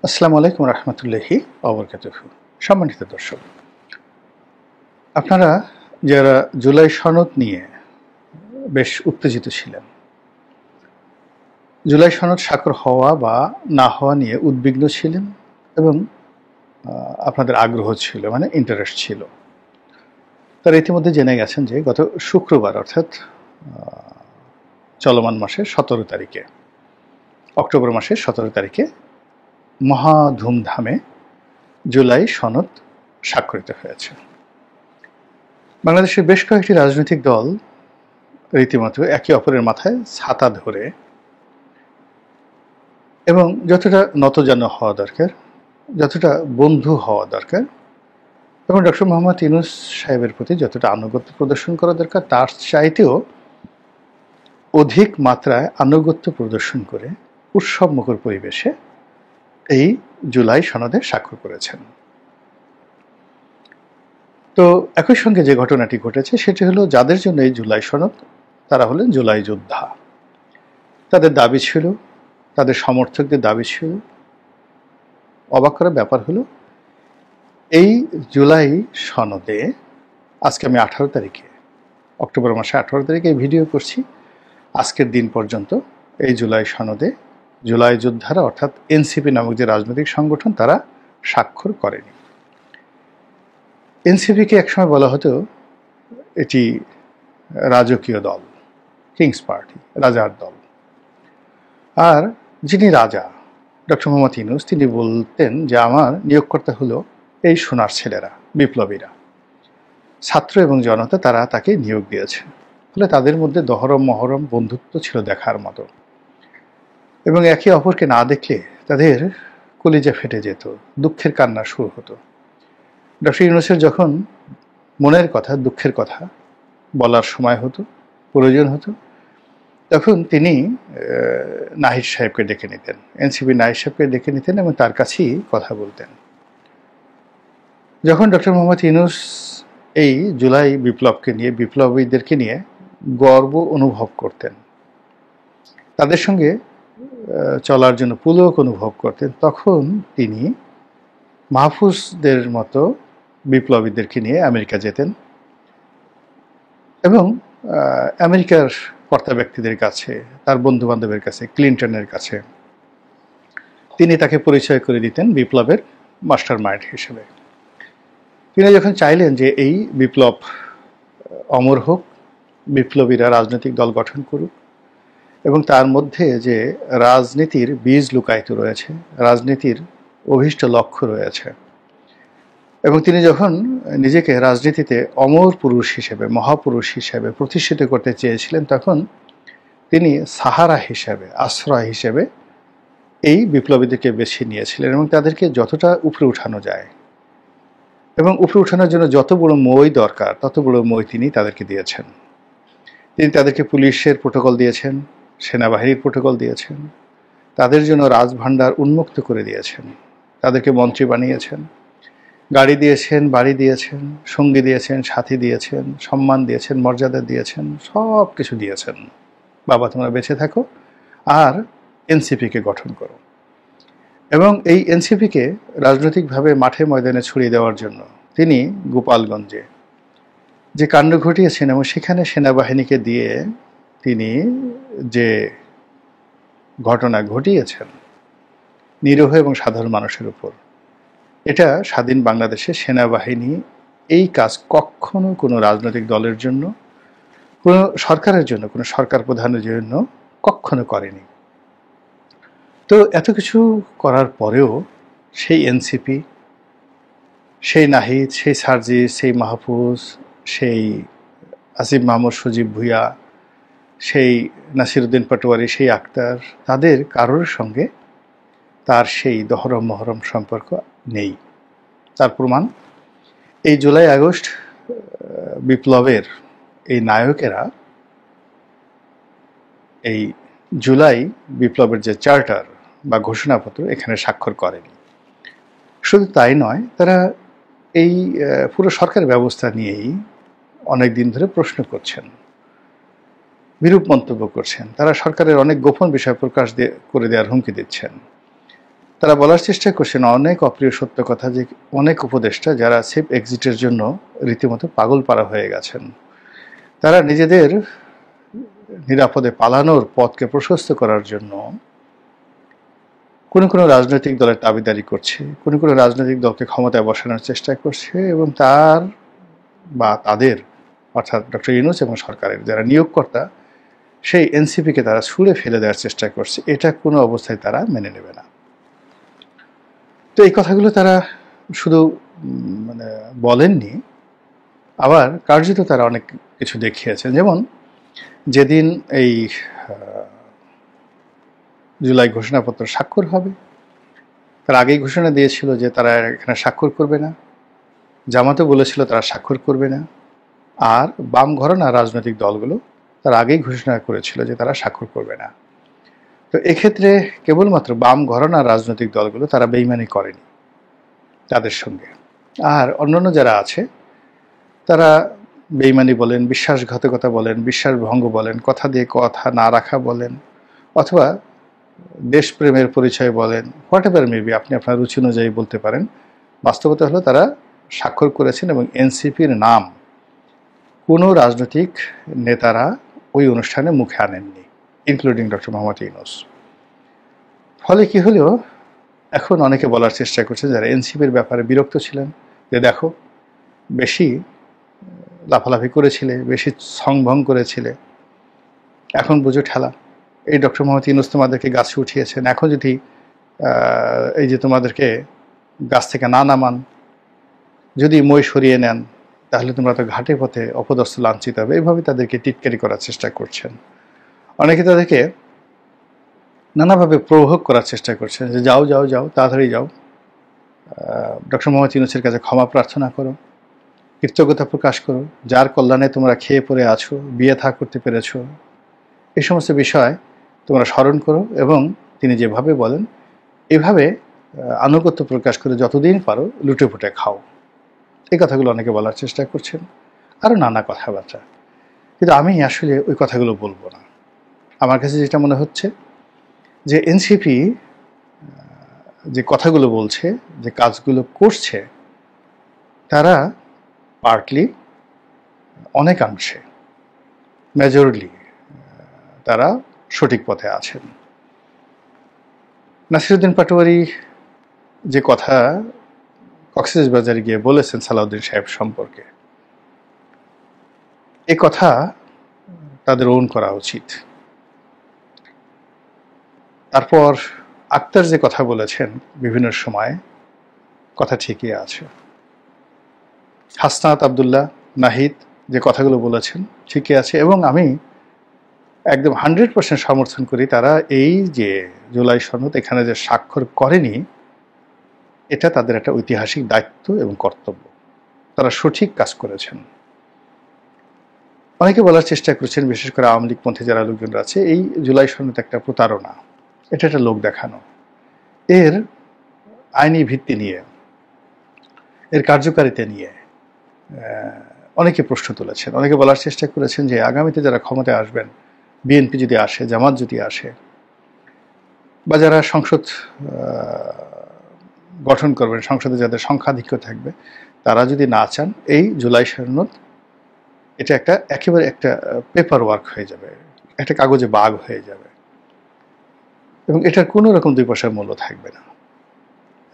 আসসালামু আলাইকুম রহমতুল্লাহি ওবরকাতুহু। সম্মানিত দর্শক, আপনারা যারা জুলাই সনদ নিয়ে বেশ উত্তেজিত ছিলেন, জুলাই সনদ স্বাক্ষর হওয়া বা না হওয়া নিয়ে উদ্বিগ্ন ছিলেন এবং আপনাদের আগ্রহ ছিল, মানে ইন্টারেস্ট ছিল, তারা ইতিমধ্যে জেনে গেছেন যে গত শুক্রবার অর্থাৎ চলমান মাসের 17 তারিখে, অক্টোবর মাসের 17 তারিখে মহা ধুমধামে জুলাই সনদ স্বাক্ষরিত হয়েছে। বাংলাদেশের বেশ কয়েকটি রাজনৈতিক দল রীতিমতো একে অপরের মাথায় ছাতা ধরে এবং যতটা নতজানু হওয়া দরকার, যতটা বন্ধু হওয়া দরকার এবং ডক্টর মোহাম্মদ ইউনূস সাহেবের প্রতি যতটা আনুগত্য প্রদর্শন করা দরকার, তার চাইতেও অধিক মাত্রায় আনুগত্য প্রদর্শন করে উৎসবমুখর পরিবেশে এই জুলাই সনদে স্বাক্ষর করেছেন। তো একই সঙ্গে যে ঘটনাটি ঘটেছে সেটি হলো, যাদের জন্য এই জুলাই সনদ, তারা হলেন জুলাই যোদ্ধা। তাদের দাবি ছিল, তাদের সমর্থকদের দাবি ছিল, অবাক করার ব্যাপার হলো এই জুলাই সনদে, আজকে আমি 18 তারিখে, অক্টোবর মাসে 18 তারিখে এই ভিডিও করছি, আজকের দিন পর্যন্ত এই জুলাই সনদে জুলাই যোদ্ধারা অর্থাৎ এনসিপি নামক যে রাজনৈতিক সংগঠন, তারা স্বাক্ষর করেনি। এনসিপিকে একসময় বলা হতো এটি রাজকীয় দল, কিংস পার্টি, রাজার দল। আর যিনি রাজা, ডক্টর মোহাম্মদ ইউনূস, তিনি বলতেন যে আমার নিয়োগকর্তা হলো এই সোনার ছেলেরা, বিপ্লবীরা, ছাত্র এবং জনতা, তারা তাকে নিয়োগ দিয়েছে। ফলে তাদের মধ্যে দহরম মহরম বন্ধুত্ব ছিল দেখার মতো, এবং একে অপরকে না দেখলে তাদের কলিজা ফেটে যেত, দুঃখের কান্না শুরু হতো। ডক্টর ইউনূসের যখন মনের কথা, দুঃখের কথা বলার সময় হতো, প্রয়োজন হতো, তখন তিনি নাহিদ সাহেবকে ডেকে নিতেন, এনসিপি নাহিদ সাহেবকে ডেকে নিতেন এবং তার কাছেই কথা বলতেন। যখন ডক্টর মোহাম্মদ ইউনূস এই জুলাই বিপ্লবকে নিয়ে, বিপ্লবীদেরকে নিয়ে গর্ব অনুভব করতেন, তাদের সঙ্গে চলার জন্য পুলক অনুভব করতেন, তখন তিনি মাহফুজদের মতো বিপ্লবীদেরকে নিয়ে আমেরিকা যেতেন এবং আমেরিকার কর্তা ব্যক্তিদের কাছে, তার বন্ধু বান্ধবের কাছে, ক্লিন্টনের কাছে তিনি তাকে পরিচয় করে দিতেন বিপ্লবের মাস্টার মাইন্ড হিসেবে। তিনি যখন চাইলেন যে এই বিপ্লব অমর হোক, বিপ্লবীরা রাজনৈতিক দল গঠন করুক এবং তার মধ্যে যে রাজনীতির বীজ লুকায়িত রয়েছে, রাজনীতির অভীষ্ট লক্ষ্য রয়েছে, এবং তিনি যখন নিজেকে রাজনীতিতে অমর পুরুষ হিসেবে, মহাপুরুষ হিসেবে প্রতিষ্ঠিত করতে চেয়েছিলেন, তখন তিনি সাহারা হিসেবে, আশ্রয় হিসেবে এই বিপ্লবীদেরকে বেছে নিয়েছিলেন এবং তাদেরকে যতটা উপরে উঠানো যায় এবং উপরে উঠানোর জন্য যত বড় মই দরকার, তত বড় মই তিনি তাদেরকে দিয়েছেন। তিনি তাদেরকে পুলিশের প্রোটোকল দিয়েছেন, সেনাবাহিনীর প্রোটোকল দিয়েছেন, তাদের জন্য রাজভাণ্ডার উন্মুক্ত করে দিয়েছেন, তাদেরকে মন্ত্রী বানিয়েছেন, গাড়ি দিয়েছেন, বাড়ি দিয়েছেন, সঙ্গী দিয়েছেন, সাথী দিয়েছেন, সম্মান দিয়েছেন, মর্যাদা দিয়েছেন, সব কিছু দিয়েছেন। বাবা, তোমরা বেঁচে থাকো আর এনসিপিকে গঠন করো। এবং এই এনসিপিকে রাজনৈতিকভাবে মাঠে ময়দানে ছড়িয়ে দেওয়ার জন্য তিনি গোপালগঞ্জে যে কাণ্ড ঘটিয়েছেন এবং সেখানে সেনাবাহিনীকে দিয়ে তিনি যে ঘটনা ঘটিয়েছেন নিরীহ এবং সাধারণ মানুষের উপর, এটা স্বাধীন বাংলাদেশে সেনাবাহিনী এই কাজ কখনো কোনো রাজনৈতিক দলের জন্য, কোনো সরকারের জন্য, কোনো সরকার প্রধানের জন্য কখনো করেনি। তো এত কিছু করার পরেও সেই এনসিপি, সেই নাহিদ, সেই সার্জিস, সেই মাহফুজ, সেই আসিফ মাহমুদ সজীব ভুঁইয়া, সেই নাসিরউদ্দিন পাটোয়ারি, সেই আক্তার, তাদের কারোর সঙ্গে তার সেই দহরম মহরম সম্পর্ক নেই। তার প্রমাণ এই জুলাই আগস্ট বিপ্লবের এই নায়কেরা এই জুলাই বিপ্লবের যে চার্টার বা ঘোষণাপত্র, এখানে স্বাক্ষর করেনি। শুধু তাই নয়, তারা এই পুরো সরকার ব্যবস্থা নিয়েই অনেক দিন ধরে প্রশ্ন করছেন, বিরূপ মন্তব্য করছেন, তারা সরকারের অনেক গোপন বিষয় প্রকাশ করে দেওয়ার হুমকি দিচ্ছেন। তারা বলার চেষ্টা করছেন অনেক অপ্রিয় সত্য কথা, যে অনেক উপদেষ্টা যারা সেফ এক্সিটের জন্য রীতিমতো পাগল পারা হয়ে গেছেন, তারা নিজেদের নিরাপদে পালানোর পথকে প্রশস্ত করার জন্য কোনো রাজনৈতিক দলের দাবিদারি করছে, কোনো রাজনৈতিক দলকে ক্ষমতায় বসানোর চেষ্টা করছে, এবং তাদের অর্থাৎ ডক্টর ইউনূস এবং সরকারের যারা নিয়োগকর্তা সেই এনসিপিকে তারা ছুঁড়ে ফেলে দেওয়ার চেষ্টা করছে। এটা কোনো অবস্থায় তারা মেনে নেবে না। তো এই কথাগুলো তারা শুধু বলেননি, আবার কার্যত তারা অনেক কিছু দেখিয়েছেন। যেমন যেদিন এই জুলাই ঘোষণাপত্র স্বাক্ষর হবে, তার আগেই ঘোষণা দিয়েছিল যে তারা এখানে স্বাক্ষর করবে না, জামাতও বলেছিল তারা স্বাক্ষর করবে না, আর বাম ঘরানা রাজনৈতিক দলগুলো তার আগেই ঘোষণা করেছিল যে তারা স্বাক্ষর করবে না। তো এক্ষেত্রে কেবলমাত্র বাম ঘরানা রাজনৈতিক দলগুলো তারা বেইমানি করেনি তাদের সঙ্গে, আর অন্যান্য যারা আছে তারা বেইমানি বলেন, বিশ্বাসঘাতকতা বলেন, বিশ্বাসভঙ্গ বলেন, কথা দিয়ে কথা না রাখা বলেন, অথবা দেশপ্রেমের পরিচয় বলেন, হোয়াট এভার মেবি, আপনি আপনার রুচি অনুযায়ী বলতে পারেন। বাস্তবতা হলো তারা স্বাক্ষর করেছেন এবং এনসিপির নাম কোনো রাজনৈতিক নেতারা ওই অনুষ্ঠানে মুখে আনেননি, ইনক্লুডিং ডক্টর মোহাম্মদ ইউনূস। ফলে কি হলো, এখন অনেকে বলার চেষ্টা করছে যারা এনসিপির ব্যাপারে বিরক্ত ছিলেন, যে দেখো বেশি লাফালাফি করেছিলে, বেশি সংভং করেছিলে, এখন বুঝো ঠেলা। এই ডক্টর মোহাম্মদ ইউনূস তোমাদেরকে গাছে উঠিয়েছেন, এখন যদি এই যে তোমাদেরকে গাছ থেকে না নামান, যদি মই সরিয়ে নেন, তাহলে তোমরা তো ঘাটে পথে অপদস্থ লাঞ্ছিত হবে। এইভাবে তাদেরকে টিটকারি করার চেষ্টা করছেন। অনেকে তাদেরকে নানাভাবে প্রভোগ করার চেষ্টা করছেন, যে যাও যাও যাও, তাড়াতাড়ি যাও, ডক্টর মোহাম্মদ ইউনূসের কাছে ক্ষমা প্রার্থনা করো, কৃতজ্ঞতা প্রকাশ করো, যার কল্যাণে তোমরা খেয়ে পড়ে আছো, বিয়ে থা করতে পেরেছো, এই সমস্ত বিষয় তোমরা স্মরণ করো, এবং তিনি যেভাবে বলেন এভাবে আনুগত্য প্রকাশ করে যতদিন পারো লুটে ফুটে খাও। এই কথাগুলো অনেকে বলার চেষ্টা করছেন, আরও নানা কথাবার্তা। কিন্তু আমি আসলে ওই কথাগুলো বলবো না। আমার কাছে যেটা মনে হচ্ছে যে এনসিপি যে কথাগুলো বলছে, যে কাজগুলো করছে, তারা পার্টলি, অনেকাংশে, মেজরলি তারা সঠিক পথে আছেন। নাসিরউদ্দিন পাটোয়ারি যে কথা কক্সবাজারে গিয়ে বলেছেন সালাউদ্দিন সাহেব সম্পর্কে, এ কথা তাদের ওন করা উচিত। তারপর আক্তার যে কথা বলেছেন বিভিন্ন সময়, কথা ঠিকই আছে। হাসনাত আবদুল্লাহ, নাহিদ যে কথাগুলো বলেছেন ঠিকই আছে, এবং আমি একদম 100% সমর্থন করি। তারা এই যে জুলাই সনদ এখানে যে স্বাক্ষর করেনি, এটা তাদের একটা ঐতিহাসিক দায়িত্ব এবং কর্তব্য। তারা সঠিক কাজ করেছেন। অনেকে বলার চেষ্টা করেছেন, বিশেষ করে আওয়ামী লীগপন্থী যারা লোকজনরা আছে, এই জুলাই সনদ একটা প্রতারণা, এটা একটা লোক দেখানো। এর আইনি ভিত্তি নিয়ে, এর কার্যকারিতা নিয়ে অনেকে প্রশ্ন তুলেছেন। অনেকে বলার চেষ্টা করেছেন যে আগামীতে যারা ক্ষমতায় আসবেন, বিএনপি যদি আসে, জামাত যদি আসে, বা যারা সংসদ গঠন করবেন, সংসদে যাদের সংখ্যাধিক্য থাকবে, তারা যদি না চান, এই জুলাই সনদ এটা একেবারে একটা পেপার ওয়ার্ক হয়ে যাবে, একটা কাগজে বাগ হয়ে যাবে, এবং এটার কোনো রকম 2 পয়সার মূল্য থাকবে না।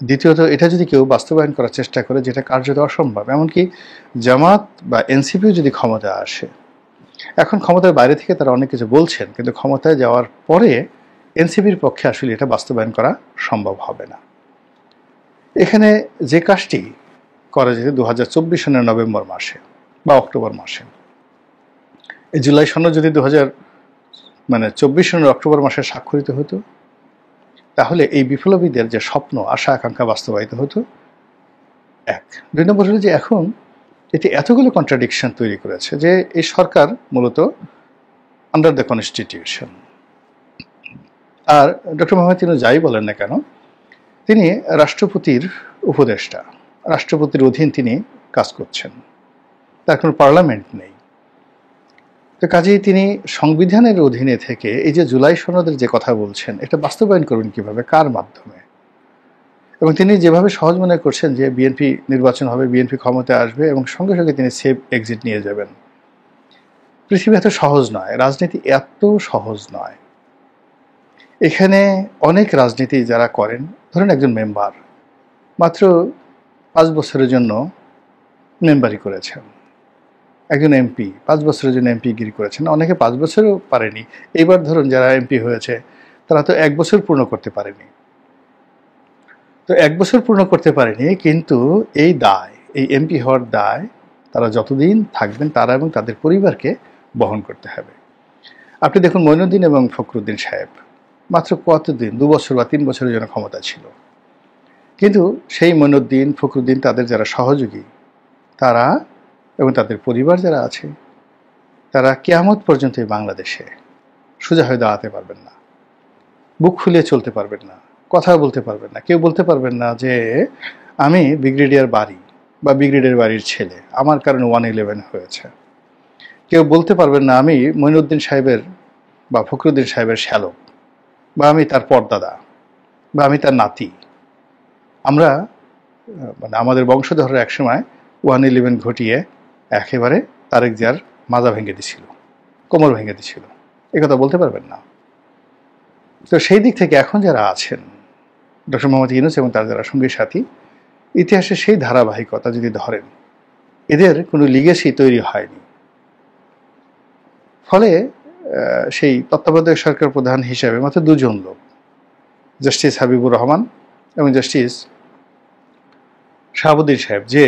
দ্বিতীয়ত, এটা যদি কেউ বাস্তবায়ন করার চেষ্টা করে, যেটা কার্যত অসম্ভব, এমনকি জামাত বা এনসিপিও যদি ক্ষমতা আসে, এখন ক্ষমতার বাইরে থেকে তারা অনেক কিছু বলছেন, কিন্তু ক্ষমতায় যাওয়ার পরে এনসিপির পক্ষে আসলে এটা বাস্তবায়ন করা সম্ভব হবে না। এখানে যে কাজটি করা যেত 2024 সনের নভেম্বর মাসে বা অক্টোবর মাসে, এই জুলাই সনদ যদি 2024 সনের অক্টোবর মাসে স্বাক্ষরিত হতো, তাহলে এই বিপ্লবীদের যে স্বপ্ন, আশা, আকাঙ্ক্ষা বাস্তবায়িত হতো। 1 2 নম্বর হলো যে এখন এটি এতগুলো কন্ট্রাডিকশন তৈরি করেছে যে এই সরকার মূলত আন্ডার দ্য কনস্টিটিউশন। আর ডক্টর মোহাম্মদ ইউনূস যাই বলেন না কেন, তিনি রাষ্ট্রপতির উপদেষ্টা, রাষ্ট্রপতির অধীন তিনি কাজ করছেন, তার কোনো পার্লামেন্ট নেই। তো কাজেই তিনি সংবিধানের অধীনে থেকে এই যে জুলাই সনদের যে কথা বলছেন, এটা বাস্তবায়ন করবেন কিভাবে, কার মাধ্যমে? এবং তিনি যেভাবে সহজ মনে করছেন যে বিএনপি নির্বাচন হবে, বিএনপি ক্ষমতায় আসবে এবং সঙ্গে সঙ্গে তিনি সেফ এক্সিট নিয়ে যাবেন, পৃথিবী এত সহজ নয়, রাজনীতি এত সহজ নয়। এখানে অনেক রাজনীতি যারা করেন, ধরেন একজন মেম্বার মাত্র 5 বছরের জন্য মেম্বারি করেছেন, একজন এমপি 5 বছরের জন্য এমপি গিরি করেছেন, অনেকে 5 বছরও পারেনি। এইবার ধরুন যারা এমপি হয়েছে তারা তো 1 বছর পূর্ণ করতে পারেনি। তো 1 বছর পূর্ণ করতে পারেনি, কিন্তু এই দায়, এই এমপি হওয়ার দায় তারা যতদিন থাকবেন তারা এবং তাদের পরিবারকে বহন করতে হবে। আপনি দেখুন মঈনুদ্দিন এবং ফখরুদ্দিন সাহেব মাত্র কতদিন, 2 বছর বা 3 বছরের জন্য ক্ষমতা ছিল, কিন্তু সেই মঈনুদ্দিন ফখরুদ্দিন তাদের যারা সহযোগী তারা এবং তাদের পরিবার যারা আছে তারা কিয়ামত পর্যন্ত এই বাংলাদেশে সোজা হয়ে দাঁড়াতে পারবেন না, বুক ফুলিয়ে চলতে পারবেন না, কথা বলতে পারবেন না। কেউ বলতে পারবেন না যে আমি ব্রিগেডিয়ার বাড়ি বা ব্রিগেডিয়ার বাড়ির ছেলে, আমার কারণে 111 হয়েছে। কেউ বলতে পারবেন না আমি মঈনুদ্দিন সাহেবের বা ফখরুদ্দিন সাহেবের শ্যালক, বা আমি তার পরদাদা, বা আমি তার নাতি। আমরা মানে আমাদের বংশধররা একসময় 111 ঘটিয়ে একেবারে তারেক জিয়ার মাজা ভেঙে দিছিল, কোমর ভেঙে দিছিল, একথা বলতে পারবেন না। তো সেই দিক থেকে এখন যারা আছেন ডক্টর মোহাম্মদ ইউনূস এবং তার যারা সঙ্গী সাথী, ইতিহাসের সেই ধারাবাহিকতা যদি ধরেন, এদের কোনো লিগেসি তৈরি হয়নি। ফলে সেই তত্ত্বাবধায়ক সরকার প্রধান হিসেবে মাত্র 2 জন লোক, জাস্টিস হাবিবুর রহমান এবং জাস্টিস শাহাবুদ্দিন সাহেব, যে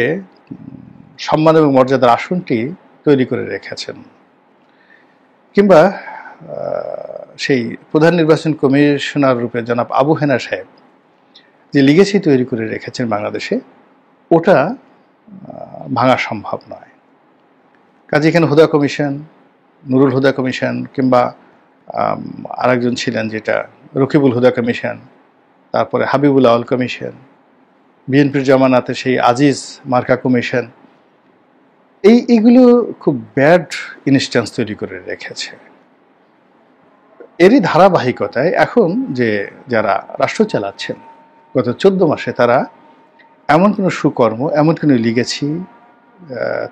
সম্মান এবং মর্যাদার আসনটি তৈরি করে রেখেছেন, কিংবা সেই প্রধান নির্বাচন কমিশনার রূপে জনাব আবু হেনা সাহেব যে লিগেসি তৈরি করে রেখেছেন বাংলাদেশে, ওটা ভাঙা সম্ভব নয়। কাজে এখানে হুদা কমিশন, নুরুল হুদা কমিশন, কিংবা আরেকজন ছিলেন যেটা রকিবুল হুদা কমিশন, তারপরে হাবিবুল আওয়াল কমিশন, বিএনপির জামানাতে সেই আজিজ মার্কা কমিশন, এইগুলো খুব ব্যাড ইনস্ট্যান্স তৈরি করে রেখেছে। এরই ধারাবাহিকতায় এখন যে যারা রাষ্ট্র চালাচ্ছেন গত 14 মাসে তারা এমন কোনো সুকর্ম, এমন কোনো লিগেছি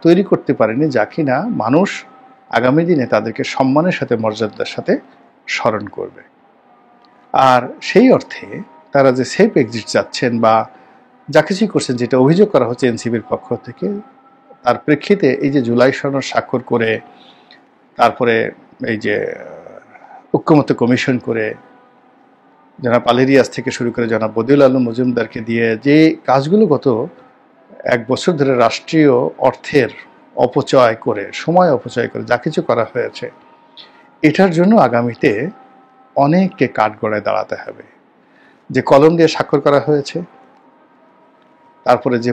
তৈরি করতে পারেনি যা কিনা মানুষ আগামী দিনে তাদেরকে সম্মানের সাথে, মর্যাদার সাথে স্মরণ করবে। আর সেই অর্থে তারা যে সেফ এক্সিট চাচ্ছেন বা যা কিছুই করছেন, যেটা অভিযোগ করা হচ্ছে এনসিপির পক্ষ থেকে, তার প্রেক্ষিতে এই যে জুলাই সনদ স্বাক্ষর করে, তারপরে এই যে ঐক্যমত্য কমিশন করে, জনাব আলেরিয়াস থেকে শুরু করে জনাব বদিউল আলম মজুমদারকে দিয়ে যে কাজগুলো গত 1 বছর ধরে রাষ্ট্রীয় অর্থের অপচয় করে, সময় অপচয় করে যা কিছু করা হয়েছে, এটার জন্য আগামীতে অনেককে কাঠগড়ায় দাঁড়াতে হবে। যে কলম দিয়ে স্বাক্ষর করা হয়েছে, তারপরে যে